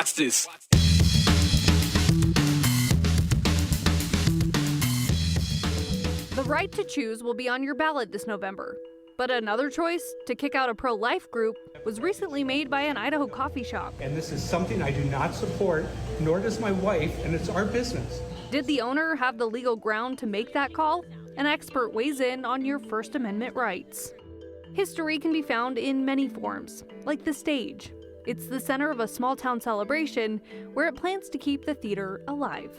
Watch this. The right to choose will be on your ballot this November. But another choice, to kick out a pro-life group, was recently made by an Idaho coffee shop. And this is something I do not support, nor does my wife, and it's our business. Did the owner have the legal ground to make that call? An expert weighs in on your First Amendment rights. History can be found in many forms, like the stage. It's the center of a small-town celebration where it plans to keep the theater alive.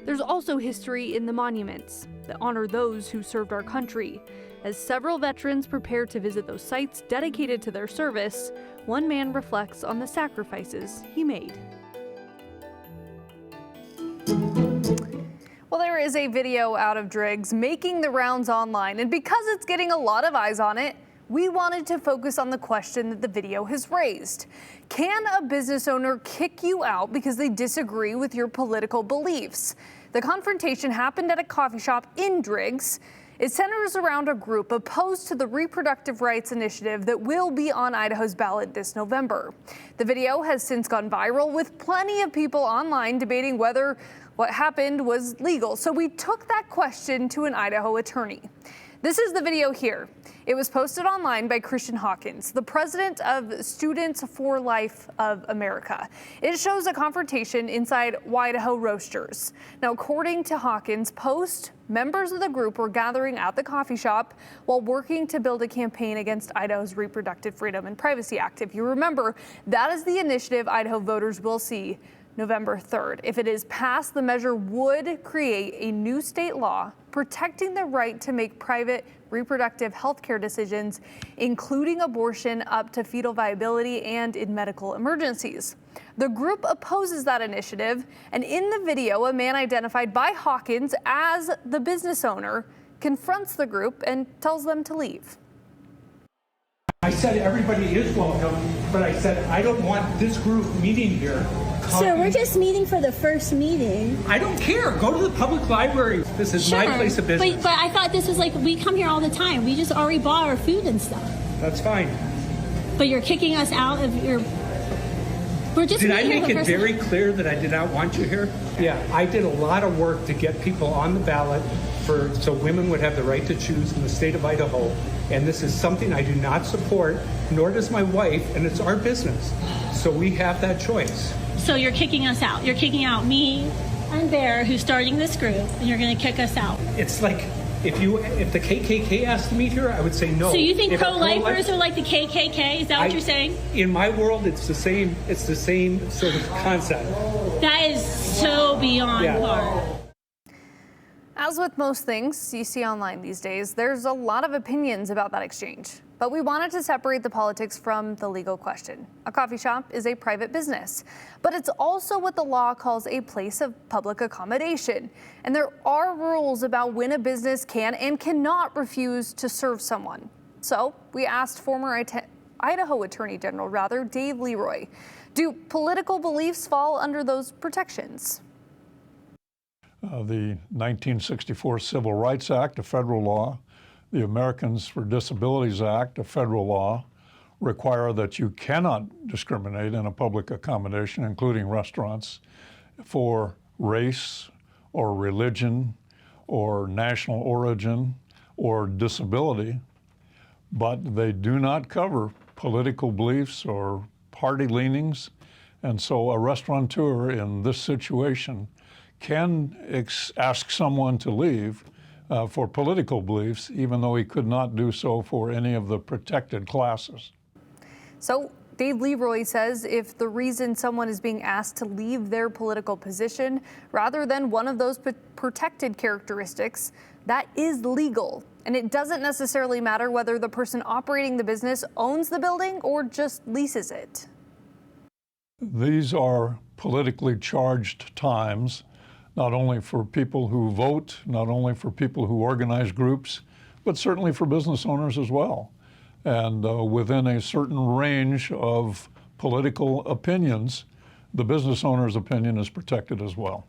There's also history in the monuments that honor those who served our country. As several veterans prepare to visit those sites dedicated to their service, one man reflects on the sacrifices he made. Well, there is a video out of Driggs making the rounds online, and because it's getting a lot of eyes on it, we wanted to focus on the question that the video has raised. Can a business owner kick you out because they disagree with your political beliefs? The confrontation happened at a coffee shop in Driggs. It centers around a group opposed to the reproductive rights initiative that will be on Idaho's ballot this November. The video has since gone viral, with plenty of people online debating whether what happened was legal. So we took that question to an Idaho attorney. This is the video here. It was posted online by Christian Hawkins, the president of Students for Life of America. It shows a confrontation inside Idaho Roasters. Now, according to Hawkins' post, members of the group were gathering at the coffee shop while working to build a campaign against Idaho's Reproductive Freedom and Privacy Act. If you remember, that is the initiative Idaho voters will see November 3rd. If it is passed, the measure would create a new state law protecting the right to make private reproductive health care decisions, including abortion up to fetal viability and in medical emergencies. The group opposes that initiative, and in the video, a man identified by Hawkins as the business owner confronts the group and tells them to leave. I said everybody is welcome, but I said I don't want this group meeting here. So we're just meeting for the first meeting. I don't care. Go to the public library. This is my place of business. But I thought this was like, we come here all the time. We just already bought our food and stuff. That's fine. But you're kicking us out of your... We're just Did I make it very clear that I did not want you here? Yeah, I did a lot of work to get people on the ballot so women would have the right to choose in the state of Idaho. And this is something I do not support, nor does my wife, and it's our business. So we have that choice. So you're kicking us out. You're kicking out me and Bear, who's starting this group, and you're going to kick us out. It's like if the KKK asked to meet here, I would say no. So you think pro-lifers are like the KKK? Is that what you're saying? In my world, it's the same. It's the same sort of concept. That is so beyond hard. As with most things you see online these days, there's a lot of opinions about that exchange. But we wanted to separate the politics from the legal question. A coffee shop is a private business, but it's also what the law calls a place of public accommodation. And there are rules about when a business can and cannot refuse to serve someone. So we asked former Idaho Attorney General, Dave Leroy, do political beliefs fall under those protections? The 1964 Civil Rights Act, a federal law, the Americans for Disabilities Act, a federal law, require that you cannot discriminate in a public accommodation, including restaurants, for race or religion or national origin or disability, but they do not cover political beliefs or party leanings. And so a restaurateur in this situation can ask someone to leave for political beliefs, even though he could not do so for any of the protected classes. So Dave Leroy says if the reason someone is being asked to leave their political position rather than one of those protected characteristics, that is legal. And it doesn't necessarily matter whether the person operating the business owns the building or just leases it. These are politically charged times, not only for people who vote, not only for people who organize groups, but certainly for business owners as well. And within a certain range of political opinions, the business owner's opinion is protected as well.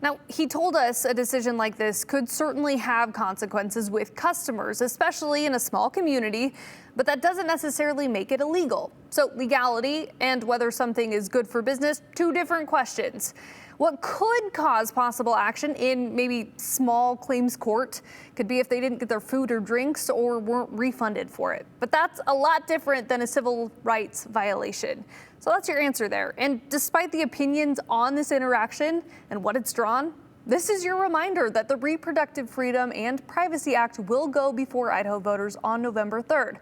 Now, he told us a decision like this could certainly have consequences with customers, especially in a small community, but that doesn't necessarily make it illegal. So legality and whether something is good for business, two different questions. What could cause possible action in maybe small claims court could be if they didn't get their food or drinks or weren't refunded for it. But that's a lot different than a civil rights violation. So that's your answer there. And despite the opinions on this interaction and what it's drawn, this is your reminder that the Reproductive Freedom and Privacy Act will go before Idaho voters on November 3rd.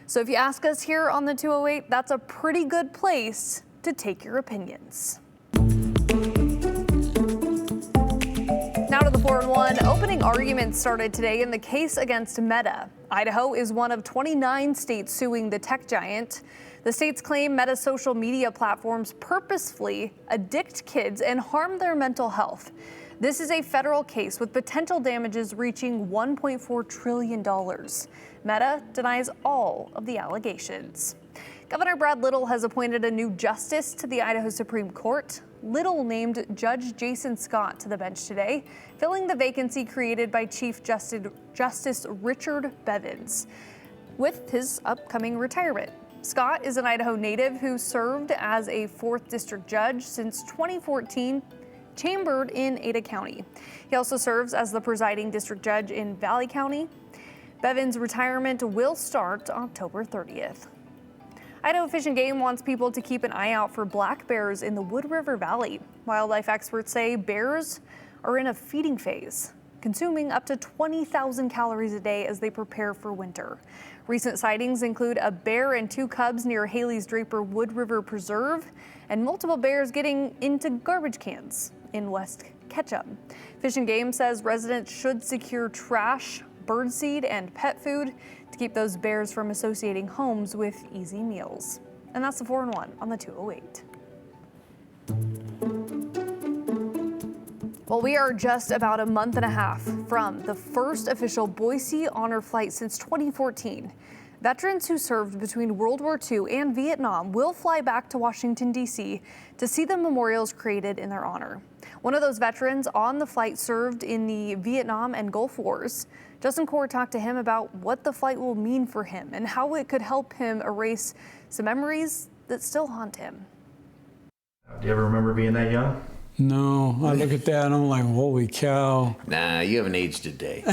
So if you ask us here on the 208, that's a pretty good place to take your opinions. Now to the 4-1. Opening arguments started today in the case against Meta. Idaho is one of 29 states suing the tech giant. The states claim Meta's social media platforms purposefully addict kids and harm their mental health. This is a federal case with potential damages reaching $1.4 trillion. Meta denies all of the allegations. Governor Brad Little has appointed a new justice to the Idaho Supreme Court. Little named Judge Jason Scott to the bench today, filling the vacancy created by Chief Justice Richard Bevins with his upcoming retirement. Scott is an Idaho native who served as a 4th District judge since 2014, chambered in Ada County. He also serves as the presiding district judge in Valley County. Bevins' retirement will start October 30th. Idaho Fish and Game wants people to keep an eye out for black bears in the Wood River Valley. Wildlife experts say bears are in a feeding phase, consuming up to 20,000 calories a day as they prepare for winter. Recent sightings include a bear and 2 cubs near Haley's Draper Wood River Preserve, and multiple bears getting into garbage cans in West Ketchum. Fish and Game says residents should secure trash, birdseed, and pet food to keep those bears from associating homes with easy meals. And that's the 4-1 on the 208. Well, we are just about a month and a half from the first official Boise honor flight since 2014. Veterans who served between World War II and Vietnam will fly back to Washington, D.C. to see the memorials created in their honor. One of those veterans on the flight served in the Vietnam and Gulf Wars. Justin Core talked to him about what the flight will mean for him and how it could help him erase some memories that still haunt him. Do you ever remember being that young? No, I look at that and I'm like, holy cow. Nah, you haven't aged a day.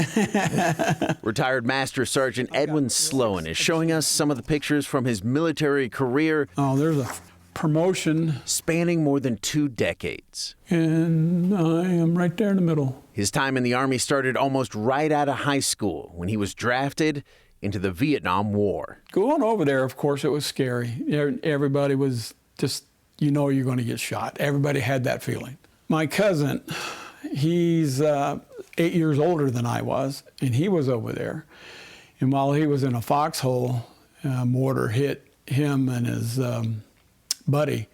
Retired Master Sergeant Edwin Sloan is showing us some of the pictures from his military career. Oh, there's a promotion. Spanning more than 2 decades. And I am right there in the middle. His time in the Army started almost right out of high school when he was drafted into the Vietnam War. Going over there, of course, it was scary. Everybody was just, you know you're going to get shot. Everybody had that feeling. My cousin, he's 8 years older than I was, and he was over there. And while he was in a foxhole, a mortar hit him and his buddy.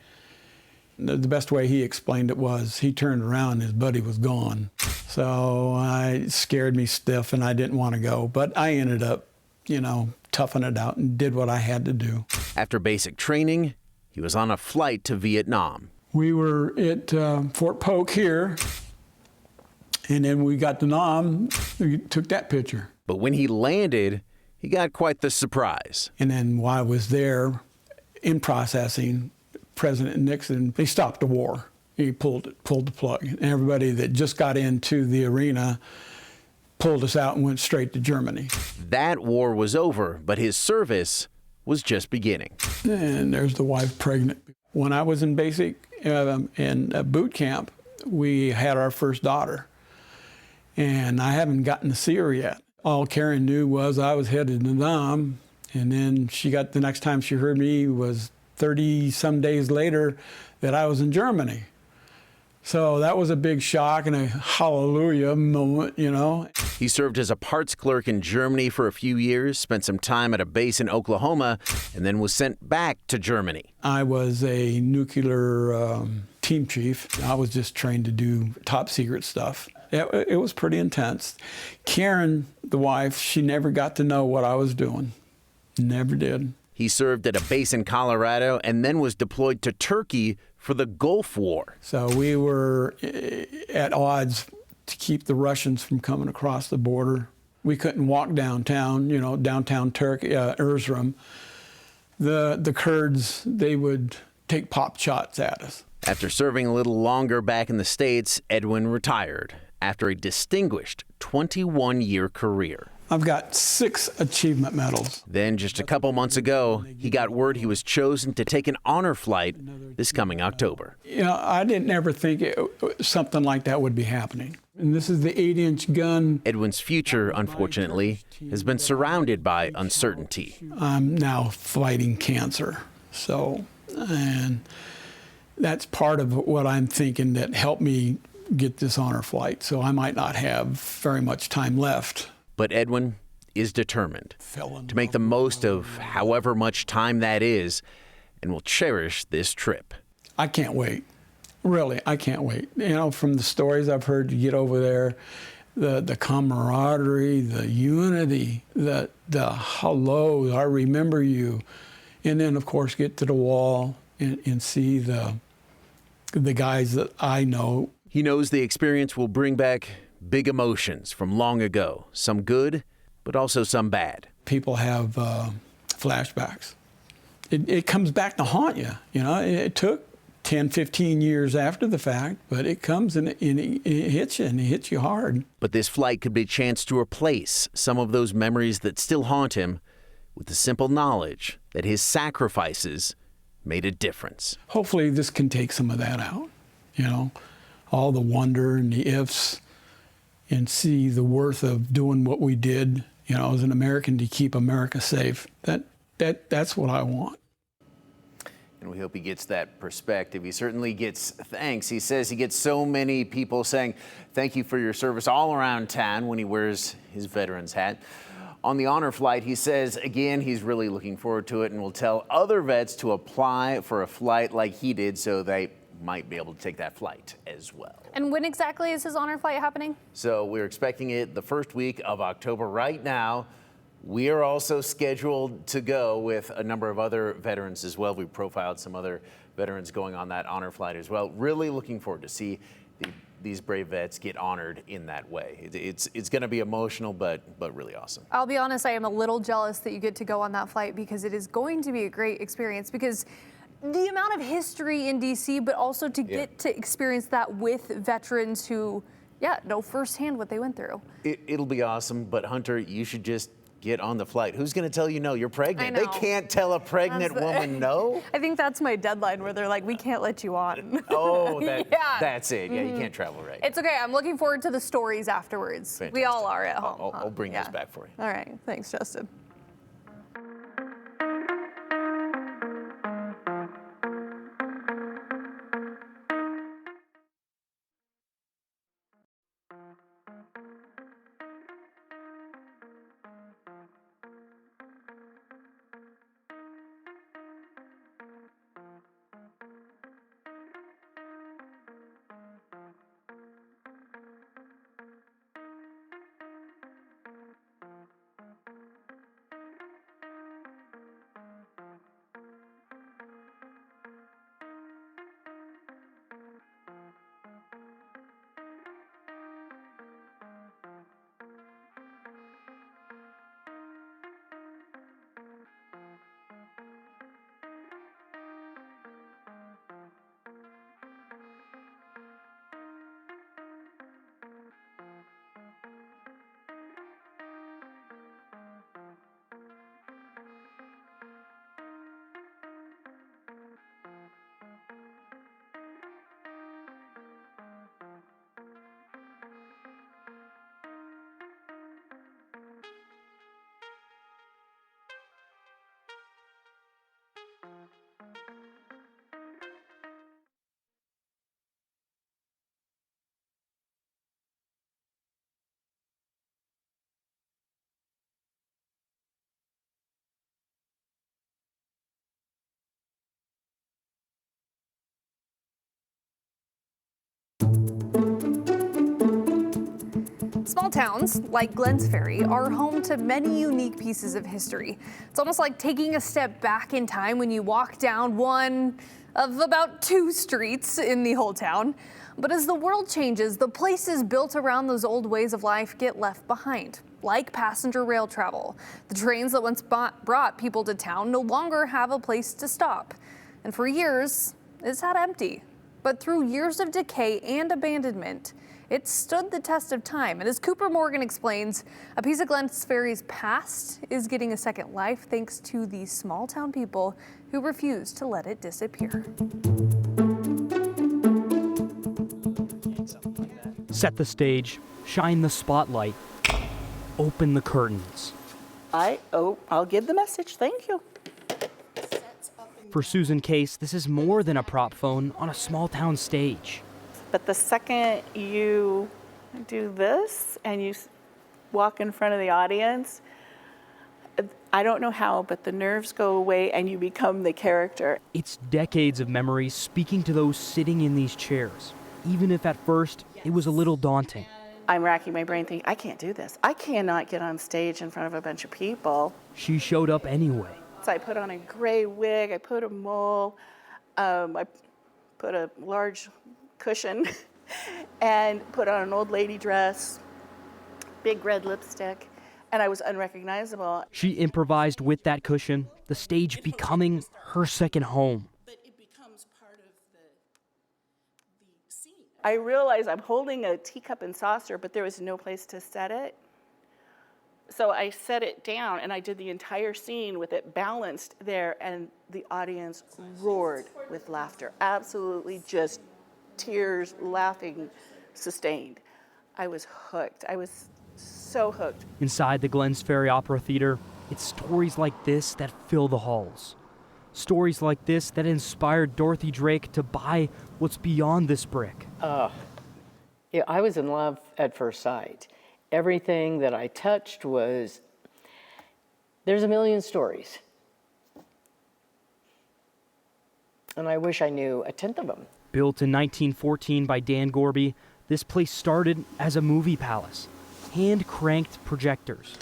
The best way he explained it was he turned around and his buddy was gone. So it scared me stiff and I didn't want to go. But I ended up, toughing it out and did what I had to do. After basic training, he was on a flight to Vietnam. We were at Fort Polk here, and then we got to Nam, we took that picture. But when he landed, he got quite the surprise. And then while I was there in processing, President Nixon, they stopped the war. He pulled the plug. And everybody that just got into the arena pulled us out and went straight to Germany. That war was over, but his service was just beginning. And there's the wife pregnant. When I was in basic, in boot camp, we had our first daughter. And I haven't gotten to see her yet. All Karen knew was I was headed to Nam. And then the next time she heard me was 30-some days later that I was in Germany. So that was a big shock and a hallelujah moment, He served as a parts clerk in Germany for a few years, spent some time at a base in Oklahoma, and then was sent back to Germany. I was a nuclear team chief. I was just trained to do top secret stuff. It was pretty intense. Karen, the wife, she never got to know what I was doing. Never did. He served at a base in Colorado and then was deployed to Turkey for the Gulf War. So we were at odds to keep the Russians from coming across the border. We couldn't walk downtown, downtown Turkey, Erzurum. The Kurds, they would take pop shots at us. After serving a little longer back in the States, Edwin retired after a distinguished 21-year career. I've got 6 achievement medals. Then, just a couple months ago, he got word he was chosen to take an honor flight this coming October. I didn't ever think something like that would be happening. And this is the 8-inch gun. Edwin's future, unfortunately, has been surrounded by uncertainty. I'm now fighting cancer. And that's part of what I'm thinking that helped me get this honor flight. So I might not have very much time left. But Edwin is determined to make the most of however much time that is, and will cherish this trip. I can't wait. Really, I can't wait. From the stories I've heard, you get over there, the camaraderie, the unity, the hello, I remember you. And then, of course, get to the wall and see the guys that I know. He knows the experience will bring back big emotions from long ago, some good, but also some bad. People have flashbacks. It comes back to haunt you. It took 10, 15 years after the fact, but it comes and it hits you, and it hits you hard. But this flight could be a chance to replace some of those memories that still haunt him with the simple knowledge that his sacrifices made a difference. Hopefully this can take some of that out, all the wonder and the ifs, and see the worth of doing what we did, as an American, to keep America safe. That's what I want. And we hope he gets that perspective. He certainly gets thanks. He says he gets so many people saying thank you for your service all around town when he wears his veteran's hat. On the honor flight, he says, again, he's really looking forward to it and will tell other vets to apply for a flight like he did so they might be able to take that flight as well. And when exactly is his honor flight happening? So we're expecting it the first week of October. Right now, we are also scheduled to go with a number of other veterans as well. We profiled some other veterans going on that honor flight as well. Really looking forward to see these brave vets get honored in that way. It's going to be emotional, but really awesome. I'll be honest, I am a little jealous that you get to go on that flight, because it is going to be a great experience, because the amount of history in DC, but also to get to experience that with veterans who, know firsthand what they went through. It'll be awesome, but Hunter, you should just get on the flight. Who's going to tell you no? You're pregnant. I know. They can't tell a pregnant woman no. I think that's my deadline, where they're like, we can't let you on. Oh, that's it. Yeah, you can't travel right. It's okay. I'm looking forward to the stories afterwards. Fantastic. We all are at home. I'll bring those back for you. All right. Thanks, Justin. Small towns, like Glens Ferry, are home to many unique pieces of history. It's almost like taking a step back in time when you walk down one of about 2 streets in the whole town. But as the world changes, the places built around those old ways of life get left behind, like passenger rail travel. The trains that once brought people to town no longer have a place to stop. And for years, it's sat empty. But through years of decay and abandonment, it stood the test of time. And as Cooper Morgan explains, a piece of Glens Ferry's past is getting a second life thanks to the small town people who refuse to let it disappear. Set the stage, shine the spotlight, open the curtains. I'll give the message. Thank you. For Susan Case, this is more than a prop phone on a small town stage. But the second you do this and you walk in front of the audience, I don't know how, but the nerves go away and you become the character. It's decades of memories speaking to those sitting in these chairs, even if at first it was a little daunting. I'm racking my brain thinking, I can't do this. I cannot get on stage in front of a bunch of people. She showed up anyway. So I put on a gray wig, I put a mole, I put a large cushion and put on an old lady dress, big red lipstick, and I was unrecognizable. She improvised with that cushion, the stage becoming her second home. But it becomes part of the scene. I realized I'm holding a teacup and saucer, but there was no place to set it. So I set it down and I did the entire scene with it balanced there, and the audience roared with laughter. Absolutely just tears, laughing, sustained. I was hooked. I was so hooked. Inside the Glens Ferry Opera Theater, it's stories like this that fill the halls. Stories like this that inspired Dorothy Drake to buy what's beyond this brick. Yeah, I was in love at first sight. Everything that I touched was, there's a million stories. And I wish I knew a tenth of them. Built in 1914 by Dan Gorby, this place started as a movie palace. Hand-cranked projectors.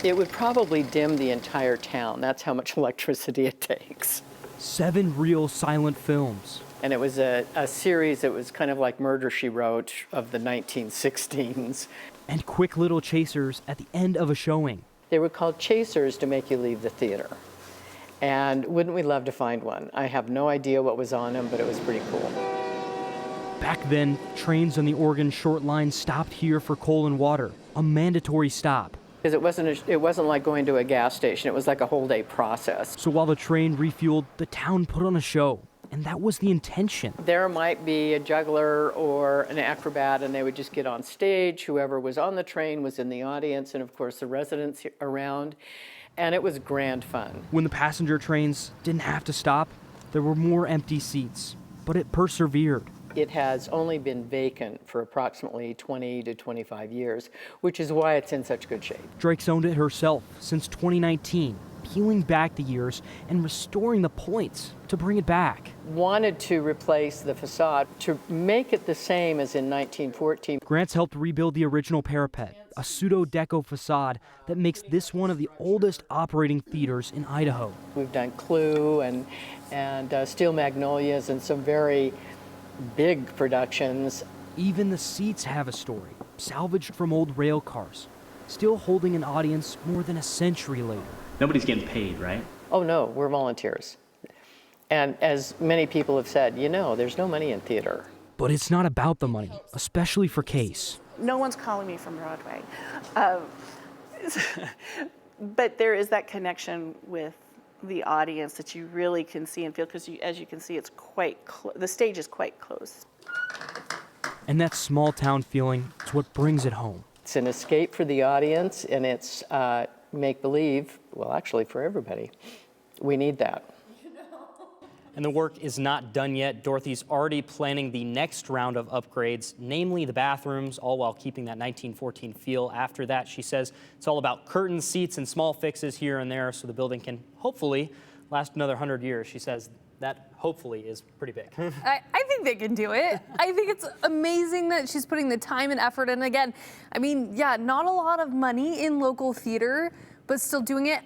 It would probably dim the entire town. That's how much electricity it takes. 7 real silent films. And it was a series that was kind of like Murder, She Wrote of the 1916s. And quick little chasers at the end of a showing. They were called chasers to make you leave the theater. And wouldn't we love to find one? I have no idea what was on them, but it was pretty cool. Back then, trains on the Oregon Short Line stopped here for coal and water, a mandatory stop. Because it wasn't like going to a gas station. It was like a whole day process. So while the train refueled, the town put on a show. And that was the intention. There might be a juggler or an acrobat, and they would just get on stage. Whoever was on the train was in the audience, and of course the residents around. And it was grand fun. When the passenger trains didn't have to stop, there were more empty seats, but it persevered. It has only been vacant for approximately 20 to 25 years, which is why it's in such good shape. Drake's owned it herself since 2019, peeling back the years and restoring the points to bring it back. Wanted to replace the facade to make it the same as in 1914. Grants helped rebuild the original parapet, a pseudo-deco facade that makes this one of the oldest operating theaters in Idaho. We've done Clue and Steel Magnolias and some very big productions. Even the seats have a story, salvaged from old rail cars, still holding an audience more than a century later. Nobody's getting paid, right? Oh no, we're volunteers. And as many people have said, there's no money in theater. But it's not about the money, especially for Case. No one's calling me from Broadway. But there is that connection with the audience that you really can see and feel, because as you can see, it's quite the stage is quite close. And that small town feeling is what brings it home. It's an escape for the audience, and it's make-believe, well, actually for everybody. We need that. And the work is not done yet. Dorothy's already planning the next round of upgrades, namely the bathrooms, all while keeping that 1914 feel. After that, she says it's all about curtains, seats, and small fixes here and there so the building can hopefully last another 100 years. She says that hopefully is pretty big. I think they can do it. I think it's amazing that she's putting the time and effort in. Again, I mean, yeah, not a lot of money in local theater, but still doing it.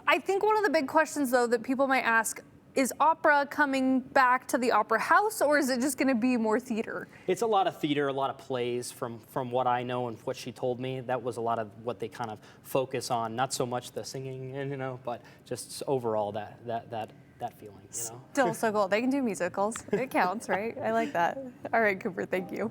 I think one of the big questions, though, that people might ask, is opera coming back to the Opera House, or is it just going to be more theater? It's a lot of theater, a lot of plays from what I know and what she told me. That was a lot of what they kind of focus on, not so much the singing, and but just overall that feeling, Still so cool. They can do musicals. It counts, right? I like that. All right, Cooper, thank you.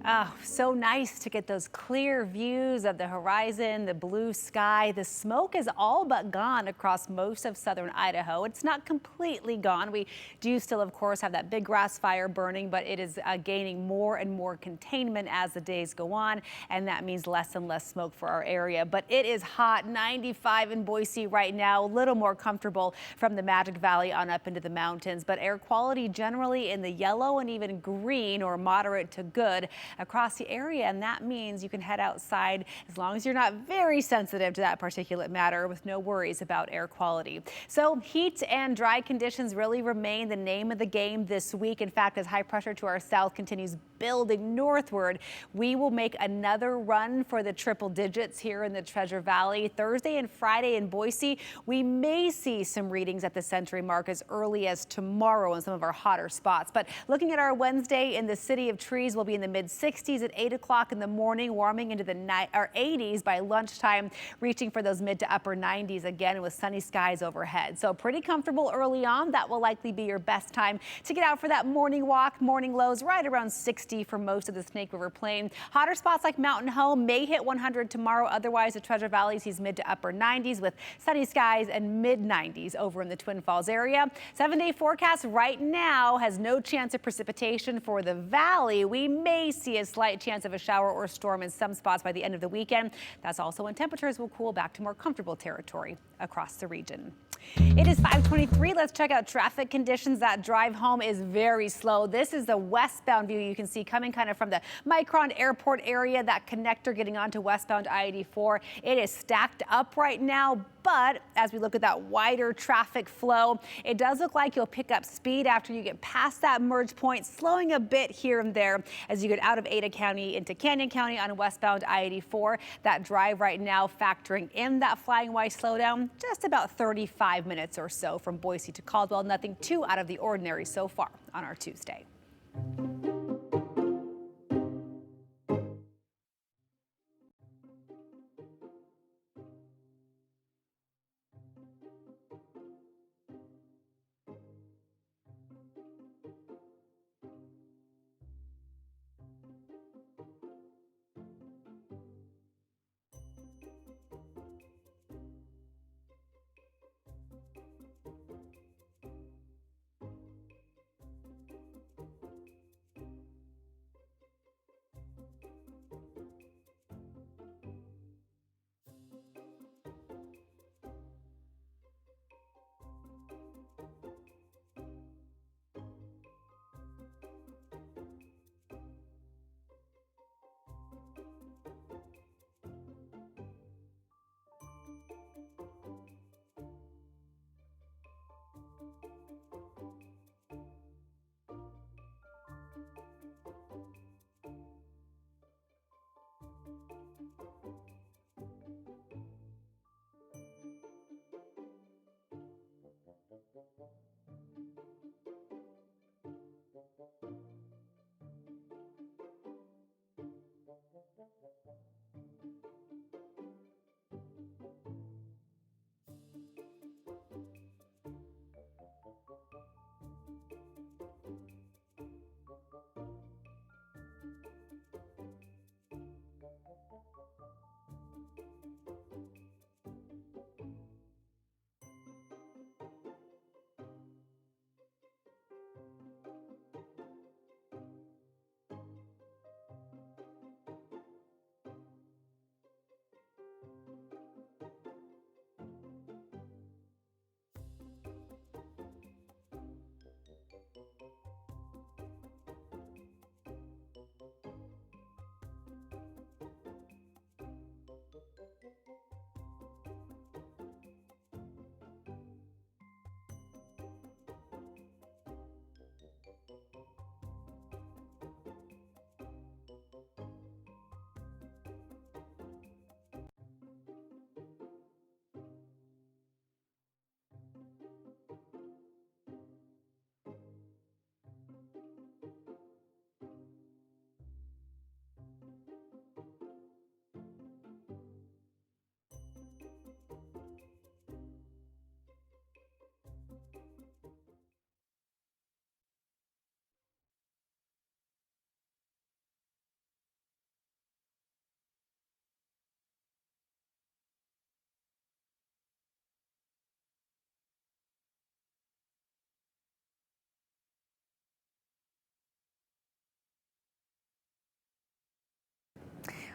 Oh, so nice to get those clear views of the horizon, the blue sky. The smoke is all but gone across most of southern Idaho. It's not completely gone. We do still, of course, have that big grass fire burning, but it is gaining more and more containment as the days go on, and that means less and less smoke for our area. But it is hot, 95 in Boise right now, a little more comfortable from the Magic Valley on up into the mountains, but air quality generally in the yellow and even green or moderate to good across the area, and that means you can head outside as long as you're not very sensitive to that particulate matter with no worries about air quality. So heat and dry conditions really remain the name of the game this week. In fact, as high pressure to our south continues building northward, we will make another run for the triple digits here in the Treasure Valley. Thursday and Friday in Boise, we may see some readings at the century mark as early as tomorrow in some of our hotter spots. But looking at our Wednesday in the City of Trees, we'll be in the mid 60s at 8 o'clock in the morning, warming into the 80s by lunchtime, reaching for those mid to upper 90s again with sunny skies overhead. So pretty comfortable early on. That will likely be your best time to get out for that morning walk. Morning lows right around 60 for most of the Snake River Plain. Hotter spots like Mountain Home may hit 100 tomorrow. Otherwise, the Treasure Valley sees mid to upper 90s with sunny skies and mid 90s over in the Twin Falls area. 7-day forecast right now has no chance of precipitation for the valley. We may see a slight chance of a shower or storm in some spots by the end of the weekend. That's also when temperatures will cool back to more comfortable territory across the region. It is 5:23. Let's check out traffic conditions. That drive home is very slow. This is the westbound view you can see coming kind of from the Micron Airport area, that connector getting onto westbound I-84. It is stacked up right now, but as we look at that wider traffic flow, it does look like you'll pick up speed after you get past that merge point, slowing a bit here and there as you get out of Ada County into Canyon County on westbound I-84. That drive right now factoring in that flying Y slowdown, just about 35 minutes or so from Boise to Caldwell. Nothing too out of the ordinary so far on our Tuesday.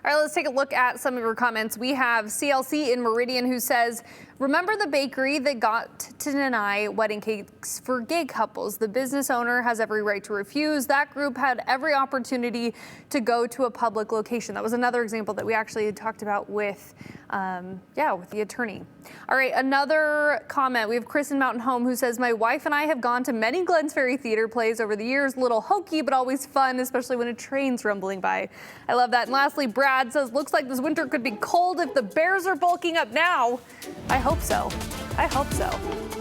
All right, let's take a look at some of your comments. We have CLC in Meridian who says, remember the bakery that got to deny wedding cakes for gay couples? The business owner has every right to refuse. That group had every opportunity to go to a public location. That was another example that we actually had talked about with the attorney. All right, another comment. We have Chris in Mountain Home who says, my wife and I have gone to many Glenns Ferry theater plays over the years. Little hokey, but always fun, especially when a train's rumbling by. I love that. And lastly, Brad says, looks like this winter could be cold if the bears are bulking up now. I hope so. I hope so.